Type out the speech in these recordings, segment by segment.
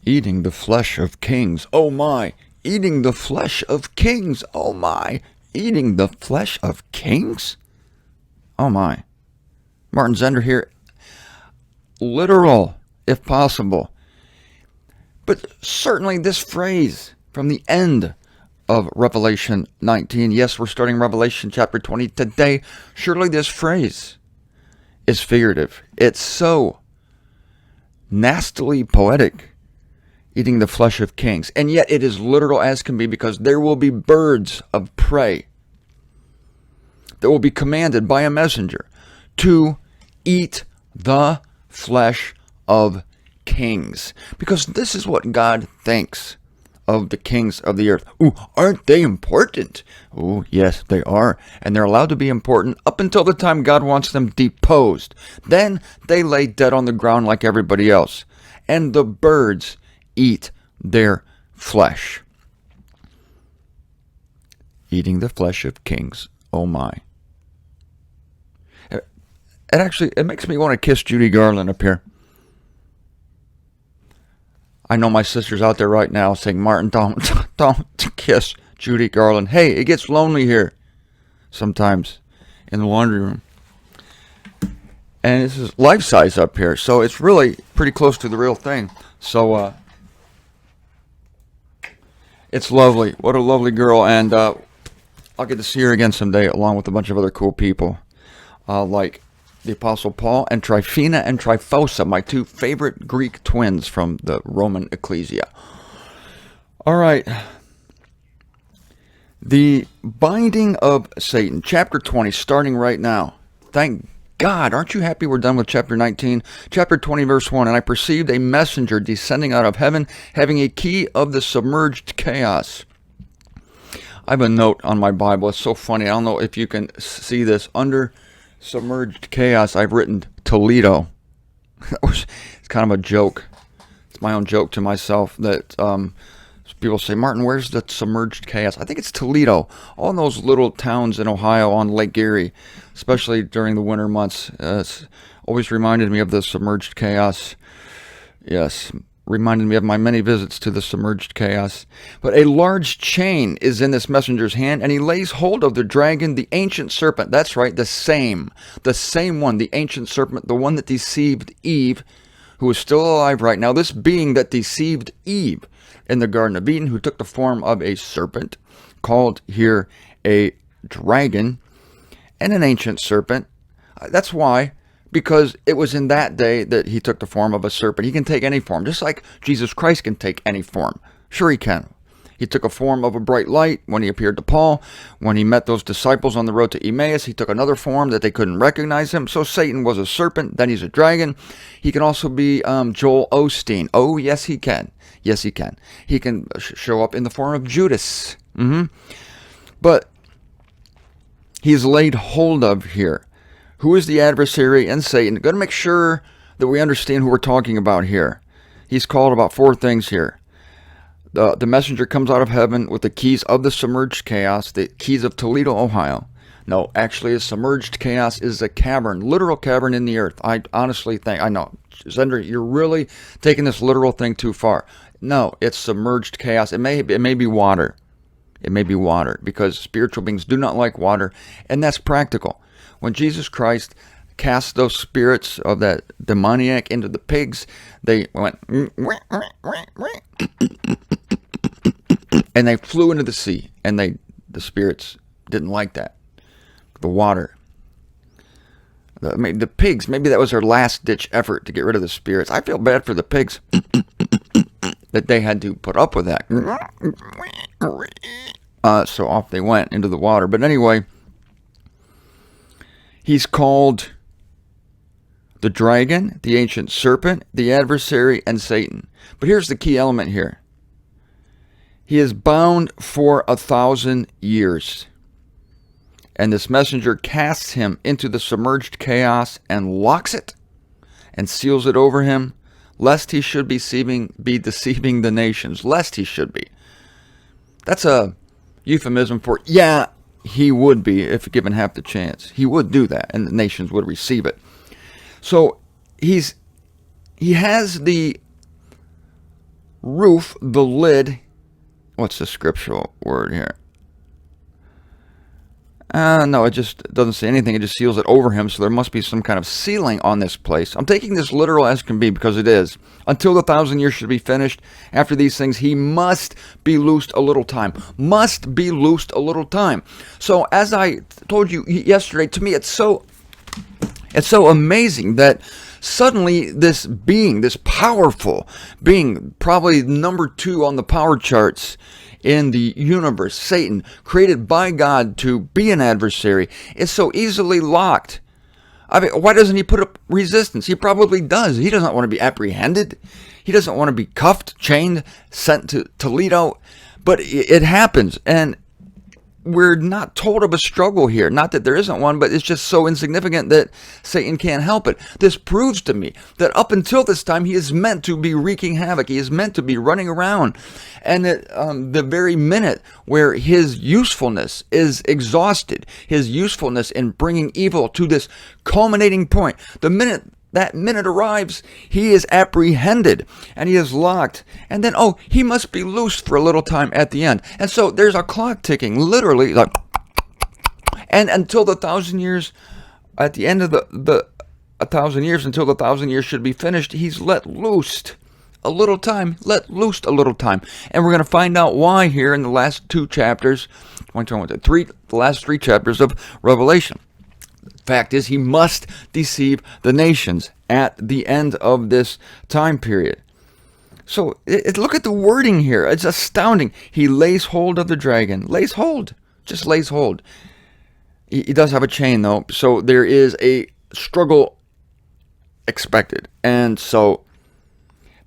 Eating the flesh of kings. Oh my. Eating the flesh of kings. Oh my. Eating the flesh of kings? Oh my. Martin Zender here. Literal, if possible. But certainly this phrase from the end of Revelation 19. Yes, we're starting Revelation chapter 20 today. Surely this phrase is figurative. It's so nastily poetic. Eating the flesh of kings. And yet it is literal as can be, because there will be birds of prey that will be commanded by a messenger to eat the flesh of kings. Because this is what God thinks of the kings of the earth. Ooh, aren't they important? Oh, yes, they are. And they're allowed to be important up until the time God wants them deposed. Then they lay dead on the ground like everybody else. And the birds eat their flesh. Eating the flesh of kings. Oh my. It makes me want to kiss Judy Garland up here. I know my sister's out there right now saying, Martin, don't kiss Judy Garland. Hey, it gets lonely here sometimes in the laundry room. And this is life size up here, so it's really pretty close to the real thing. So, it's lovely. What a lovely girl. And I'll get to see her again someday, along with a bunch of other cool people. Like the Apostle Paul and Tryphena and Tryphosa, my two favorite Greek twins from the Roman Ecclesia. All right. The binding of Satan, chapter 20, starting right now. Thank God. Aren't you happy we're done with chapter 19? Chapter 20, verse 1. And I perceived a messenger descending out of heaven, having a key of the submerged chaos. I have a note on my Bible. It's so funny. I don't know if you can see this. Under submerged chaos, I've written Toledo. It's kind of a joke. It's my own joke to myself that people say, Martin, where's the submerged chaos? I think it's Toledo. All those little towns in Ohio on Lake Erie, especially during the winter months. It's always reminded me of the submerged chaos. Yes, reminded me of my many visits to the submerged chaos. But a large chain is in this messenger's hand, and he lays hold of the dragon, the ancient serpent. That's right, the same one, the ancient serpent, the one that deceived Eve, who is still alive right now. This being that deceived Eve in the Garden of Eden, who took the form of a serpent, called here a dragon, and an ancient serpent. That's why, because it was in that day that he took the form of a serpent. He can take any form, just like Jesus Christ can take any form. Sure he can. He took a form of a bright light when he appeared to Paul. When he met those disciples on the road to Emmaus, he took another form that they couldn't recognize him. So Satan was a serpent, then he's a dragon. He can also be Joel Osteen. Oh, yes, he can. Yes, he can. He can show up in the form of Judas. But he's laid hold of here. Who is the adversary and Satan? Got to make sure that we understand who we're talking about here. He's called about four things here. The messenger comes out of heaven with the keys of the submerged chaos, the keys of Toledo, Ohio. No, actually, a submerged chaos is a cavern, literal cavern in the earth. I honestly think, I know, Zender, you're really taking this literal thing too far. No, it's submerged chaos. It may be water. It may be water, because spiritual beings do not like water, and that's practical. When Jesus Christ cast those spirits of that demoniac into the pigs, they went and they flew into the sea, and the spirits didn't like that. The water. The pigs, maybe that was their last-ditch effort to get rid of the spirits. I feel bad for the pigs that they had to put up with that. So off they went into the water. But anyway, he's called the dragon, the ancient serpent, the adversary, and Satan. But here's the key element here. He is bound for 1,000 years. And this messenger casts him into the submerged chaos and locks it and seals it over him, lest he should be deceiving the nations. Lest he should be. That's a euphemism for, yeah, he would be if given half the chance. He would do that, and the nations would receive it. So he has the roof, the lid. What's the scriptural word here? No, it just doesn't say anything. It just seals it over him, so there must be some kind of sealing on this place. I'm taking this literal as can be because it is. Until the 1,000 years should be finished, after these things, he must be loosed a little time. Must be loosed a little time. So as I told you yesterday, to me it's so amazing that suddenly this being, this powerful being, probably number 2 on the power charts in the universe, Satan, created by God to be an adversary, is so easily locked. I mean, why doesn't he put up resistance? He probably does. He doesn't want to be apprehended. He doesn't want to be cuffed, chained, sent to Toledo. But it happens, and we're not told of a struggle here. Not that there isn't one, but it's just so insignificant that Satan can't help it. This proves to me that up until this time, he is meant to be wreaking havoc. He is meant to be running around. And that the very minute where his usefulness is exhausted, his usefulness in bringing evil to this culminating point, the minute that minute arrives, he is apprehended and he is locked. And then, he must be loosed for a little time at the end. And so there's a clock ticking, literally, like, and until the 1,000 years, at the end of the 1,000 years, until the 1,000 years should be finished, he's let loosed a little time, let loosed a little time. And we're going to find out why here in the last 2 chapters, the last 3 chapters of Revelation. Fact is, he must deceive the nations at the end of this time period. So look at the wording here. It's astounding. He lays hold of the dragon. Lays hold. Just lays hold. He does have a chain, though. So there is a struggle expected. And so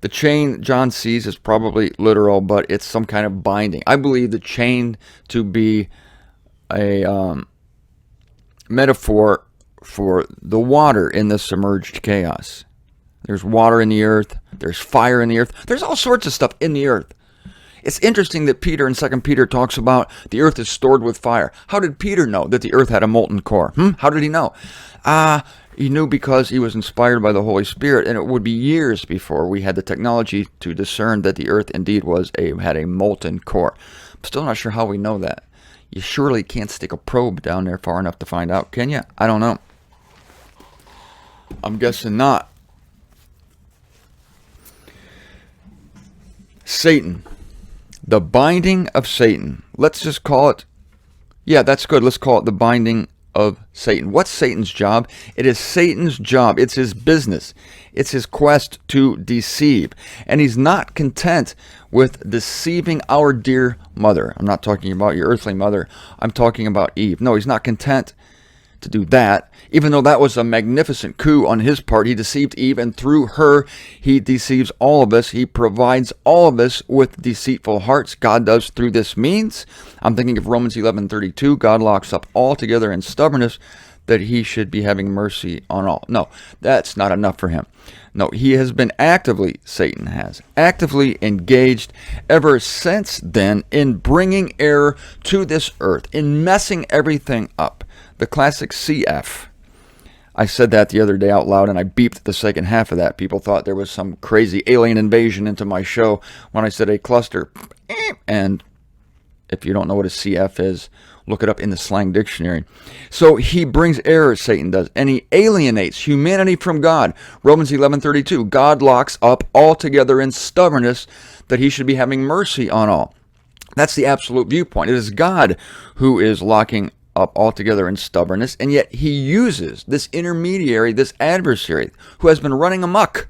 the chain John sees is probably literal, but it's some kind of binding. I believe the chain to be a metaphor for the water in the submerged chaos. There's water in the earth. There's fire in the earth. There's all sorts of stuff in the earth. It's interesting that Peter in 2 Peter talks about the earth is stored with fire. How did Peter know that the earth had a molten core? How did he know? He knew because he was inspired by the Holy Spirit, and it would be years before we had the technology to discern that the earth indeed had a molten core. I'm still not sure how we know that. You surely can't stick a probe down there far enough to find out, can you? I don't know. I'm guessing not. Satan. The binding of Satan. Let's just call it, that's good. Let's call it the binding of Satan. What's Satan's job? It is Satan's job. It's his business. It's his quest to deceive. And he's not content with deceiving our dear mother. I'm not talking about your earthly mother. I'm talking about Eve. No, he's not content to do that. Even though that was a magnificent coup on his part, he deceived Eve, and through her, he deceives all of us. He provides all of us with deceitful hearts. God does through this means. I'm thinking of Romans 11:32. God locks up all together in stubbornness, that he should be having mercy on all. No, that's not enough for him. No, he has been Satan has actively engaged ever since then in bringing error to this earth, in messing everything up. The classic CF. I said that the other day out loud, and I beeped the second half of that. People thought there was some crazy alien invasion into my show when I said a cluster. And if you don't know what a CF is, look it up in the slang dictionary. So he brings error, Satan does, and he alienates humanity from God. Romans 11:32, God locks up altogether in stubbornness, that he should be having mercy on all. That's the absolute viewpoint. It is God who is locking up altogether in stubbornness, and yet he uses this intermediary, this adversary, who has been running amok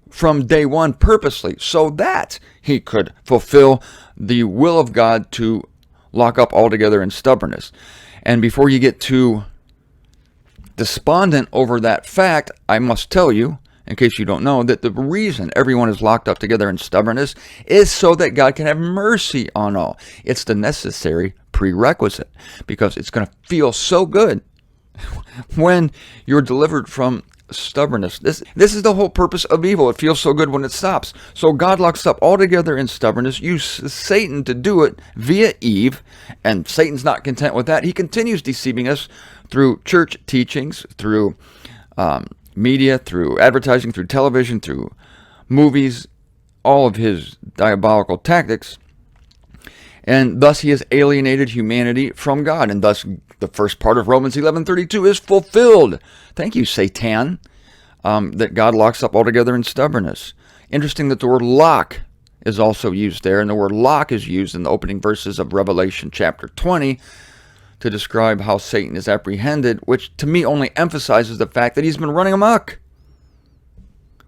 from day one purposely, so that he could fulfill the will of God to lock up altogether in stubbornness. And before you get too despondent over that fact, I must tell you, in case you don't know, that the reason everyone is locked up together in stubbornness is so that God can have mercy on all. It's the necessary prerequisite, because it's going to feel so good when you're delivered from stubbornness. This is the whole purpose of evil. It feels so good when it stops. So God locks up altogether in stubbornness, uses Satan to do it via Eve, and Satan's not content with that. He continues deceiving us through church teachings, through media, through advertising, through television, through movies, all of his diabolical tactics, and thus he has alienated humanity from God, and thus the first part of Romans 11:32 is fulfilled. Thank you, Satan, that God locks up altogether in stubbornness. Interesting that the word lock is also used there, and the word lock is used in the opening verses of Revelation chapter 20 to describe how Satan is apprehended, which to me only emphasizes the fact that he's been running amok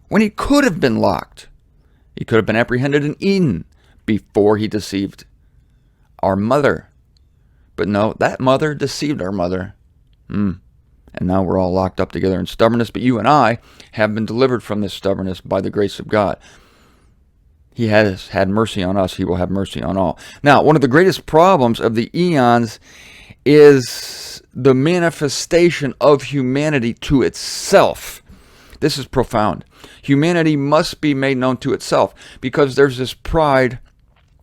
when he could have been locked. He could have been apprehended in Eden before he deceived our mother. But no, that mother deceived our mother. And now we're all locked up together in stubbornness. But you and I have been delivered from this stubbornness by the grace of God. He has had mercy on us. He will have mercy on all. Now, one of the greatest problems of the eons is the manifestation of humanity to itself. This is profound. Humanity must be made known to itself, because there's this pride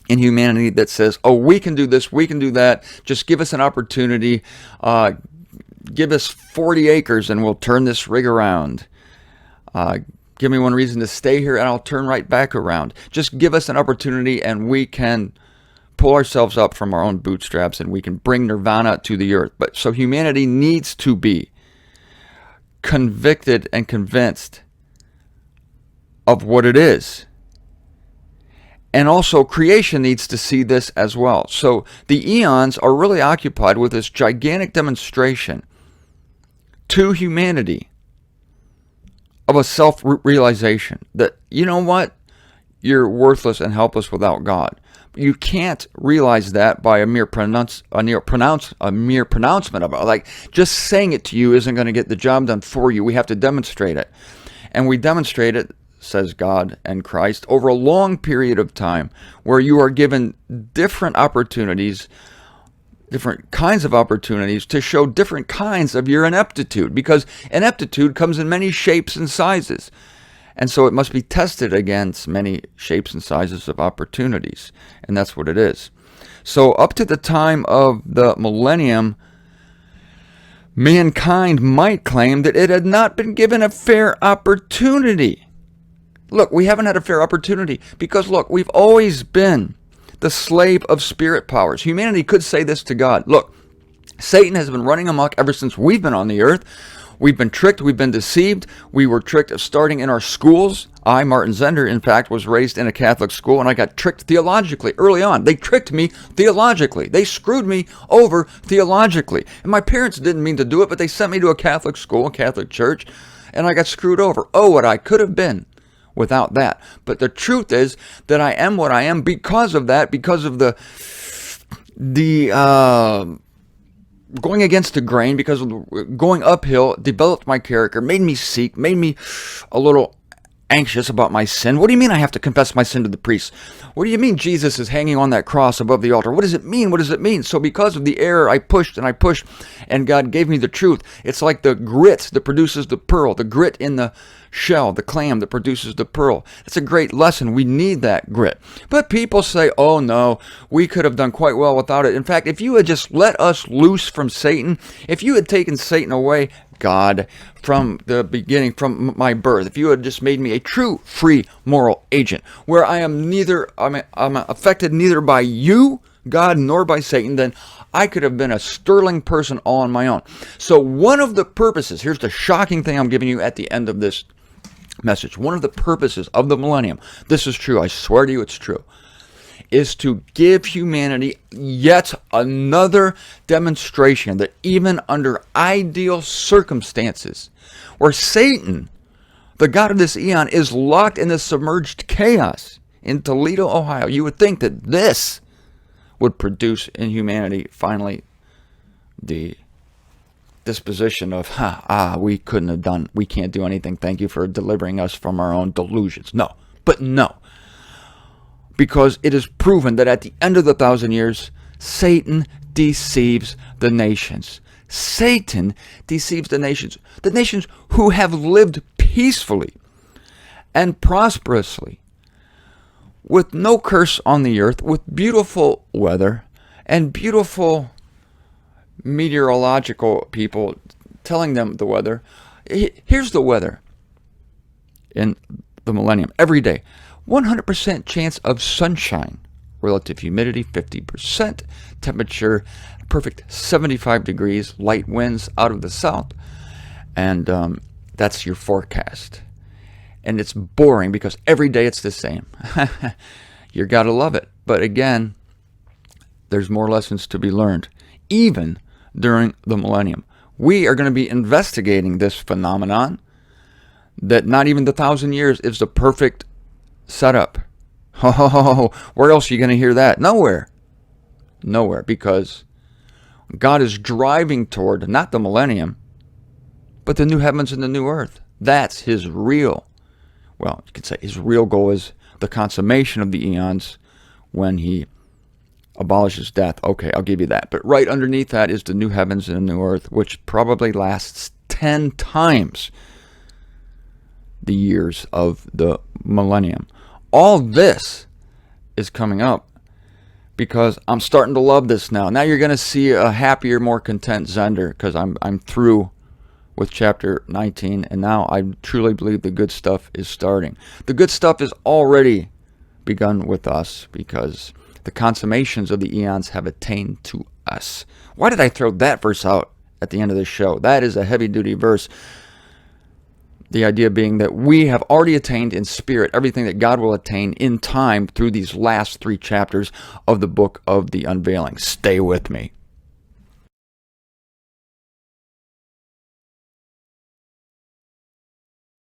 in humanity that says, oh, we can do this, we can do that, just give us an opportunity, give us 40 acres and we'll turn this rig around. Give me one reason to stay here and I'll turn right back around. Just give us an opportunity and we can pull ourselves up from our own bootstraps and we can bring nirvana to the earth. But so humanity needs to be convicted and convinced of what it is. And also creation needs to see this as well. So the eons are really occupied with this gigantic demonstration to humanity of a self-realization that, you know what, you're worthless and helpless without God. You can't realize that by a mere pronouncement of it. Like, just saying it to you isn't going to get the job done for you. We have to demonstrate it. And we demonstrate it, says God and Christ, over a long period of time where you are given different opportunities, different kinds of opportunities to show different kinds of your ineptitude, because ineptitude comes in many shapes and sizes. And so it must be tested against many shapes and sizes of opportunities. And that's what it is. So up to the time of the millennium, mankind might claim that it had not been given a fair opportunity. Look, we haven't had a fair opportunity because, look, we've always been the slave of spirit powers. Humanity could say this to God. Look, Satan has been running amok ever since we've been on the earth. We've been tricked. We've been deceived. We were tricked starting in our schools. I, Martin Zender, in fact, was raised in a Catholic school, and I got tricked theologically early on. They tricked me theologically. They screwed me over theologically. And my parents didn't mean to do it, but they sent me to a Catholic school, a Catholic church, and I got screwed over. Oh, what I could have been without that. But the truth is that I am what I am because of that, because of the going against the grain, because of going uphill, developed my character, made me seek, made me a little anxious about my sin. What do you mean I have to confess my sin to the priest? What do you mean Jesus is hanging on that cross above the altar? What does it mean? What does it mean? So because of the error, I pushed, and God gave me the truth. It's like the grit that produces the pearl, the grit in the shell, the clam that produces the pearl. It's a great lesson. We need that grit. But people say, oh no, we could have done quite well without it. In fact, if you had just let us loose from Satan, if you had taken Satan away, God, from the beginning, from my birth, if you had just made me a true free moral agent, where I'm affected neither by you, God, nor by Satan, then I could have been a sterling person all on my own. So one of the purposes, here's the shocking thing I'm giving you at the end of this message, one of the purposes of the millennium, this is true, I swear to you it's true, is to give humanity yet another demonstration that even under ideal circumstances, where Satan, the god of this eon, is locked in this submerged chaos in Toledo, Ohio, you would think that this would produce in humanity finally the disposition of, we can't do anything, thank you for delivering us from our own delusions. No, but no. Because it is proven that at the end of the 1,000 years, Satan deceives the nations. Satan deceives the nations who have lived peacefully and prosperously, with no curse on the earth, with beautiful weather and beautiful meteorological people telling them the weather. Here's the weather in the millennium every day. 100% chance of sunshine. Relative humidity 50%. Temperature perfect 75 degrees. Light winds out of the south. And that's your forecast. And it's boring because every day it's the same. You gotta love it. But again, there's more lessons to be learned, even during the millennium. We are going to be investigating this phenomenon that not even the 1,000 years is the perfect setup. Oh, where else are you going to hear that? Nowhere. Nowhere, because God is driving toward not the millennium, but the new heavens and the new earth. That's his real, well, you could say his real goal is the consummation of the eons when he abolishes death. Okay, I'll give you that. But right underneath that is the new heavens and the new earth, which probably lasts 10 times the years of the millennium. All this is coming up because I'm starting to love this now. Now you're going to see a happier, more content Zender because I'm through with chapter 19, and now I truly believe the good stuff is starting. The good stuff is already begun with us because the consummations of the eons have attained to us. Why did I throw that verse out at the end of the show? That is a heavy-duty verse. The idea being that we have already attained in spirit everything that God will attain in time through these last 3 chapters of the book of the unveiling. Stay with me.